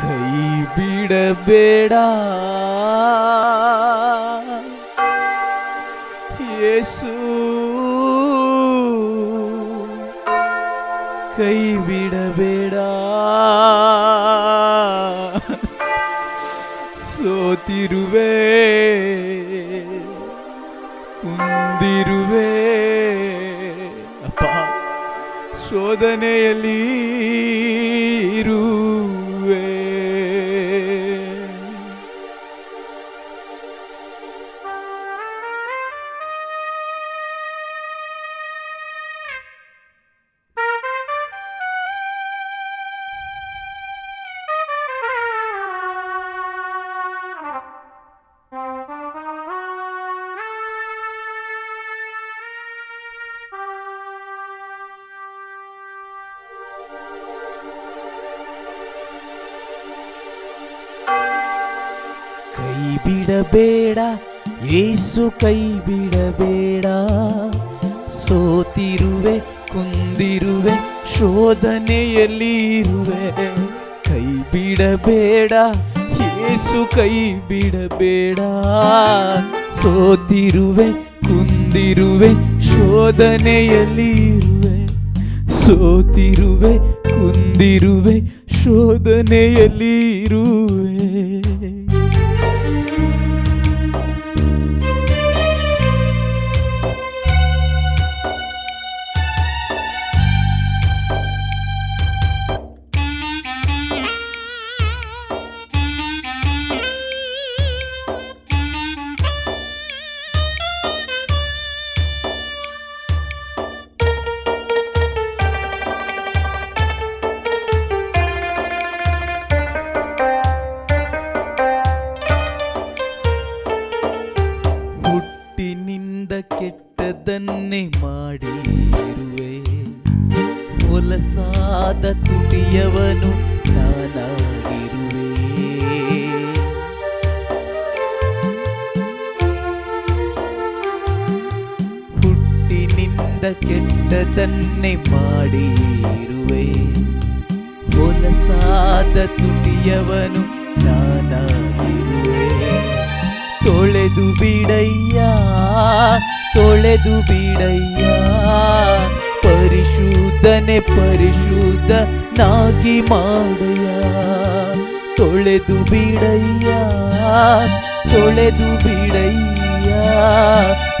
ಕೈ ಬಿಡಬೇಡ ಯೇಸು, ಕೈ ಬಿಡಬೇಡ. ಸೋತಿರುವೆ, ಕುಂದಿರುವೆ ಅಪ್ಪ, ಶೋಧನೆಯಲ್ಲಿ ಇರುವೆ. ಕೈ ಬಿಡಬೇಡ ಯೇಸು, ಕೈ ಬಿಡಬೇಡ. ಸೋತಿರುವೆ, ಕುಂದಿರುವೆ, ಶೋಧನೆಯಲ್ಲಿ ಇರುವೆ. ಕೈ ಬಿಡಬೇಡ ಯೇಸು, ಕೈ ಬಿಡಬೇಡ. ಸೋತಿರುವೆ, ಕುಂದಿರುವೆ, ಶೋಧನೆಯಲ್ಲಿ ಇರುವೆ. ಸೋತಿರುವೆ, ಕುಂದಿರುವೆ, ಶೋಧನೆಯಲ್ಲಿ ಇರುವೆ. ಹುಟ್ಟಿನಿಂದ ಕೆಟ್ಟದನ್ನೇ ಮಾಡಿರುವೆ, ಹೊಲಸಾದ ತುಟಿಯವನು ನಾನಾಗಿರುವೆ. ಹುಟ್ಟಿನಿಂದ ಕೆಟ್ಟದನ್ನೇ ಮಾಡಿರುವೆ, ಹೊಲಸಾದ ತುಟಿಯವನು ನಾನಾಗಿರುವೆ. ತೊಳೆದು ಬಿಡಯ್ಯ, ತೊಳೆದು ಬಿಡಯ್ಯ, ಪರಿಶುದ್ಧನೆ ಪರಿಶುದ್ಧನಾಗಿ ಮಾಡಯ್ಯ. ತೊಳೆದು ಬಿಡಯ್ಯ, ತೊಳೆದು ಬಿಡಯ್ಯ,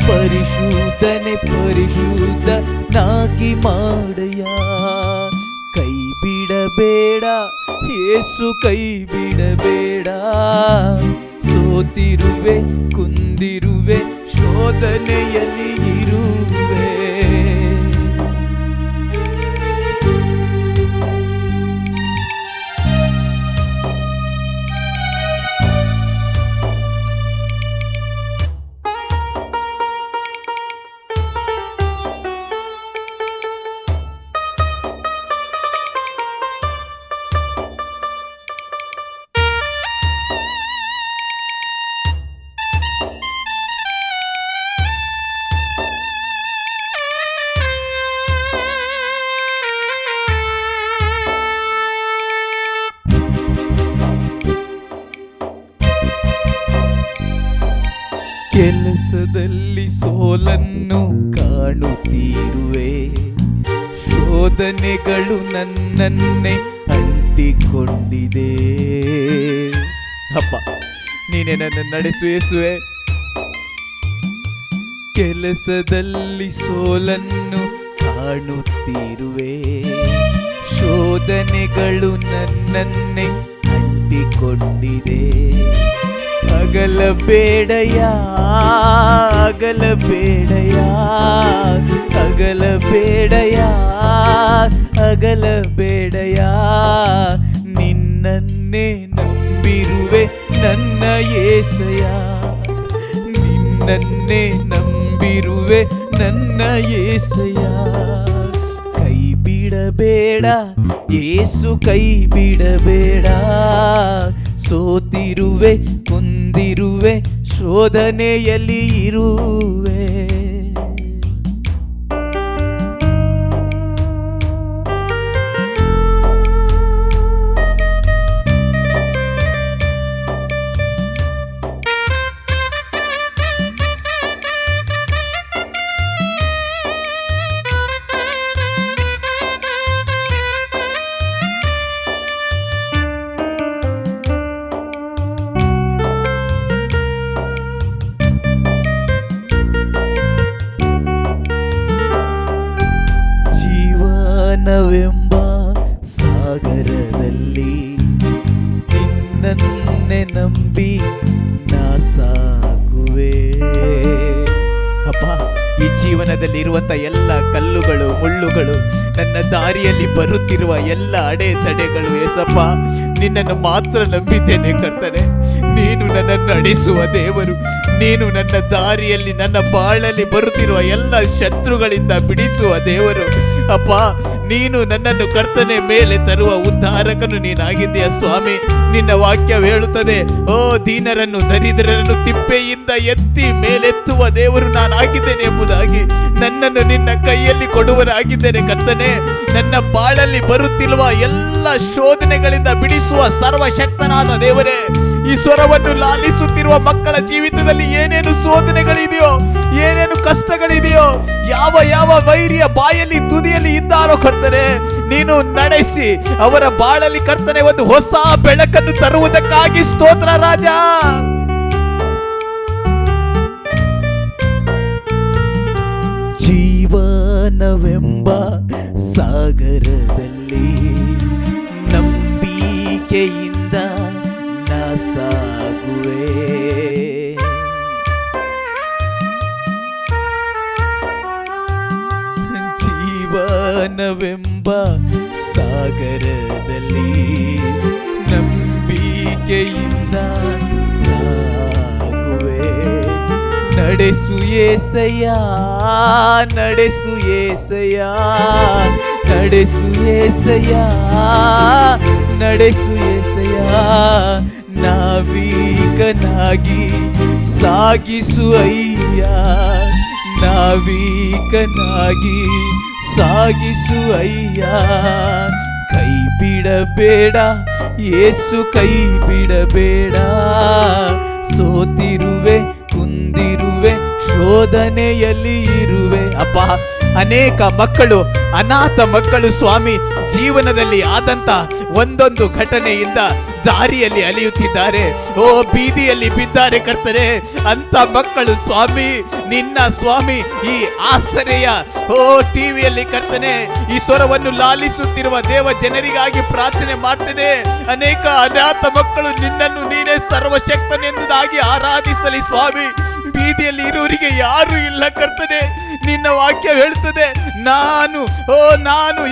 ಪರಿಶುದ್ಧನೆ ಪರಿಶುದ್ಧನಾಗಿ ಮಾಡಯ್ಯ. ಕೈ ಬಿಡಬೇಡ ಯೇಸು, ಕೈ ಬಿಡಬೇಡ. ಸೋತಿರುವೆ, ಕುಂದಿರುವೆ, ಶೋಧನೆಯಲ್ಲಿ ಇರುವೆ. ಕೆಲಸದಲ್ಲಿ ಸೋಲನ್ನು ಕಾಣುತ್ತಿರುವೆ, ಶೋಧನೆಗಳು ನನ್ನನ್ನೇ ಅಂಟಿಕೊಂಡಿದೆ. ಅಪ್ಪ, ನೀನೇ ನನ್ನ ನಡೆಸು ಯೇಸುವೆ. ಕೆಲಸದಲ್ಲಿ ಸೋಲನ್ನು ಕಾಣುತ್ತಿರುವೆ, ಶೋಧನೆಗಳು ನನ್ನನ್ನೇ ಅಂಟಿಕೊಂಡಿದೆ. ಅಗಲಬೇಡಯ್ಯ, ಅಗಲಬೇಡಯ್ಯ, ಅಗಲಬೇಡಯ್ಯ, ಅಗಲಬೇಡಯ್ಯ. ನಿನ್ನನ್ನೇ ನಂಬಿರುವೆ ನನ್ನ యేసಯ್ಯ, ನಿನ್ನನ್ನೇ ನಂಬಿರುವೆ ನನ್ನ యేಸಯ್ಯ. ಕೈ ಬಿಡಬೇಡ ಯೇಸು, ಕೈ ಬಿಡಬೇಡ. ಸೋತಿರುವೆ, ಕುಂದಿರುವೆ, ಶೋಧನೆಯಲ್ಲಿ ಇರುವೆ. ಸಾಗರದಲ್ಲಿ ನಿನ್ನನ್ನೇ ನಂಬಿ ನಾ ಸಾಗುವೆ. ಅಪ್ಪ, ಈ ಜೀವನದಲ್ಲಿ ಇರುವಂತ ಎಲ್ಲ ಕಲ್ಲುಗಳು ಮುಳ್ಳುಗಳು, ನನ್ನ ದಾರಿಯಲ್ಲಿ ಬರುತ್ತಿರುವ ಎಲ್ಲ ಅಡೆತಡೆಗಳು, ಏಸಪ್ಪ ನಿನ್ನನ್ನು ಮಾತ್ರ ನಂಬಿದ್ದೇನೆ ಕರ್ತನೆ. ನೀನು ನನ್ನನ್ನು ನಡೆಸುವ ದೇವರು. ನೀನು ನನ್ನ ದಾರಿಯಲ್ಲಿ, ನನ್ನ ಬಾಳಲ್ಲಿ ಬರುತ್ತಿರುವ ಎಲ್ಲ ಶತ್ರುಗಳಿಂದ ಬಿಡಿಸುವ ದೇವರು. ಅಪ್ಪ, ನೀನು ನನ್ನನ್ನು ಕರ್ತನೆ ಮೇಲೆ ತರುವ ಉದ್ಧಾರಕನು ನೀನಾಗಿದ್ದೀಯ ಸ್ವಾಮಿ. ನಿನ್ನ ವಾಕ್ಯ ಹೇಳುತ್ತದೆ, ಓ ದೀನರನ್ನು ದರಿದ್ರರನ್ನು ತಿಪ್ಪೆಯಿಂದ ಎತ್ತಿ ಮೇಲೆತ್ತುವ ದೇವರು ನಾನಾಗಿದ್ದೇನೆ ಎಂಬುದಾಗಿ. ನನ್ನನ್ನು ನಿನ್ನ ಕೈಯಲ್ಲಿ ಕೊಡುವರಾಗಿದ್ದೇನೆ ಕರ್ತನೆ. ನನ್ನ ಬಾಳಲ್ಲಿ ಬರುತ್ತಿರುವ ಎಲ್ಲ ಶೋಧನೆಗಳಿಂದ ಬಿಡಿಸುವ ಸರ್ವಶಕ್ತನಾದ ದೇವರೇ, ಈ ಸ್ವರವನ್ನು ಲಾಲಿಸುತ್ತಿರುವ ಮಕ್ಕಳ ಜೀವಿತದಲ್ಲಿ ಏನೇನು ಶೋಧನೆಗಳಿದೆಯೋ, ಏನೇನು ಕಷ್ಟಗಳಿದೆಯೋ, ಯಾವ ಯಾವ ವೈರಿಯ ಬಾಯಲ್ಲಿ ತುದಿಯಲ್ಲಿ ಇದ್ದಾರೋ ಕರ್ತನೆ, ನೀನು ನಡೆಸಿ ಅವರ ಬಾಳಲ್ಲಿ ಕರ್ತನೆ ಒಂದು ಹೊಸ ಬೆಳಕನ್ನು ತರುವುದಕ್ಕಾಗಿ ಸ್ತೋತ್ರ ರಾಜ. ಜೀವನವೆಂಬ ಸಾಗರದಲ್ಲಿ ನಂಬಿಕೆಯಿಂದ ನಾ ಸಾಗುವೆ. ಜೀವನವೆಂಬ ಸಾಗರದಲ್ಲಿ ನಂಬಿಕೆಯಿಂದ ಸಾಗುವೆ. ನಡೆಸು ಏಸಯ್ಯ, ನಡೆಸು ಏಸಯ್ಯ, ನಡೆಸು ಏಸಯ್ಯ, ನಡೆಸು ಏಸಯ್ಯ. ನಾವಿಕನಾಗಿ ಸಾಗಿಸು ಅಯ್ಯ, ನಾವಿಕನಾಗಿ ಸಾಗಿಸು ಅಯ್ಯ. ಕೈ ಬಿಡಬೇಡ ಯೇಸು, ಕೈ ಬಿಡಬೇಡ. ಸೋತಿರುವೆ, ಕುಂದಿರುವೆ, ಶೋಧನೆಯಲ್ಲಿ ಇರುವೆ. ಅಪ್ಪ, ಅನೇಕ ಮಕ್ಕಳು, ಅನಾಥ ಮಕ್ಕಳು ಸ್ವಾಮಿ, ಜೀವನದಲ್ಲಿ ಆದಂತ ಒಂದೊಂದು ಘಟನೆಯಿಂದ ದಾರಿಯಲ್ಲಿ ಅಲಿಯುತ್ತಿದ್ದಾರೆ. ಓ ಬೀದಿಯಲ್ಲಿ ಬಿದ್ದಾರೆ ಕರ್ತನೆ. ಅಂತ ಮಕ್ಕಳು ಸ್ವಾಮಿ, ನಿನ್ನ ಸ್ವಾಮಿ ಈ ಆಸರೆಯ ಟಿವಿಯಲ್ಲಿ ಕರ್ತನೆ ಈ ಸ್ವರವನ್ನು ಲಾಲಿಸುತ್ತಿರುವ ದೇವ ಜನರಿಗಾಗಿ ಪ್ರಾರ್ಥನೆ ಮಾಡ್ತೇನೆ. ಅನೇಕ ಅನಾಥ ಮಕ್ಕಳು ನಿನ್ನನ್ನು ನೀನೇ ಸರ್ವಶಕ್ತನೆಂಬುದಾಗಿ ಆರಾಧಿಸಲಿ ಸ್ವಾಮಿ. ಬೀದಿಯಲ್ಲಿ ಇರುವರಿಗೆ ಯಾರು ಇಲ್ಲ ಕರ್ತನೆ. ನಿನ್ನ ವಾಕ್ಯ ಹೇಳ್ತದೆ, ನಾನು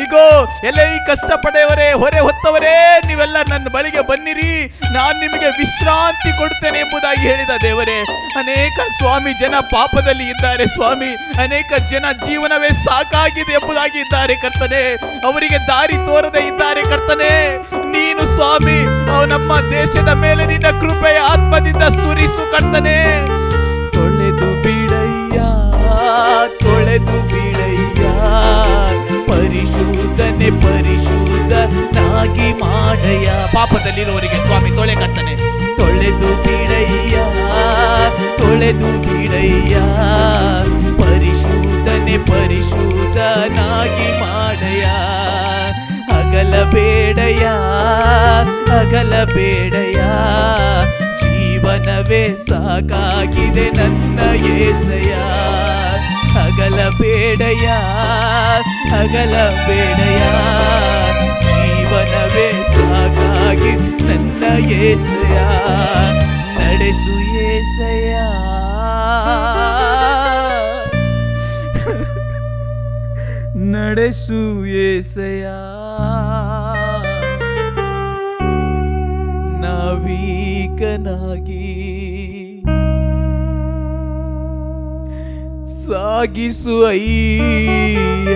ಇಗೋ ಎಲ್ಲ ಈ ಕಷ್ಟ ಪಡೆಯವರೇ, ಹೊರೆ ಹೊತ್ತವರೇ, ನೀವೆಲ್ಲ ನನ್ನ ಬಳಿಗೆ ಬನ್ನಿರಿ, ನಾನು ನಿಮಗೆ ವಿಶ್ರಾಂತಿ ಕೊಡ್ತೇನೆ ಎಂಬುದಾಗಿ ಹೇಳಿದ ದೇವರೇ. ಅನೇಕ ಸ್ವಾಮಿ ಜನ ಪಾಪದಲ್ಲಿ ಇದ್ದಾರೆ ಸ್ವಾಮಿ. ಅನೇಕ ಜನ ಜೀವನವೇ ಸಾಕಾಗಿದೆ ಎಂಬುದಾಗಿ ಇದ್ದಾರೆ ಕರ್ತನೆ. ಅವರಿಗೆ ದಾರಿ ತೋರದೆ ಇದ್ದಾರೆ ಕರ್ತನೆ. ನೀನು ಸ್ವಾಮಿ ನಮ್ಮ ದೇಶದ ಮೇಲೆ ನಿನ್ನ ಕೃಪೆಯ ಆತ್ಮದಿಂದ ಸುರಿಸು ಕರ್ತನೆ. ತೊಳೆದು ಬಿಡಯ್ಯ, ತೊಳೆದು ಬಿಡಯ್ಯ, ಪರಿಶುದ್ಧನೆ ಪರಿಶುದ್ಧನಾಗಿ ಮಾಡಯ್ಯ. ಪಾಪದಲ್ಲಿರುವವರಿಗೆ ಸ್ವಾಮಿ ತೊಳೆ ಕರ್ತನೆ. ತೊಳೆದು ಬಿಡಯ್ಯ, ತೊಳೆದು ಬಿಡಯ್ಯ, ಪರಿಶುದ್ಧನೆ ಪರಿಶುದ್ಧನಾಗಿ ಮಾಡಯ್ಯ. ಅಗಲಬೇಡಯ್ಯ, ಅಗಲಬೇಡಯ್ಯ, ಜೀವನವೇ ಸಾಕಾಗಿದೆ ನನ್ನ యేసయ్య. ಅಗಲಬೇಡಯ್ಯ, ಅಗಲಬೇಡಯ್ಯ, ಜೀವನವೇ ಸಾಕಾಗಿದೆ ನನ್ನ యేసయ్య. ನಡೆಸು యేసయ్య, ನಡೆಸು యేసయ్య. ನಾವಿಕನಾಗಿ ಸಾಗಿಸು ಅಯ್ಯ,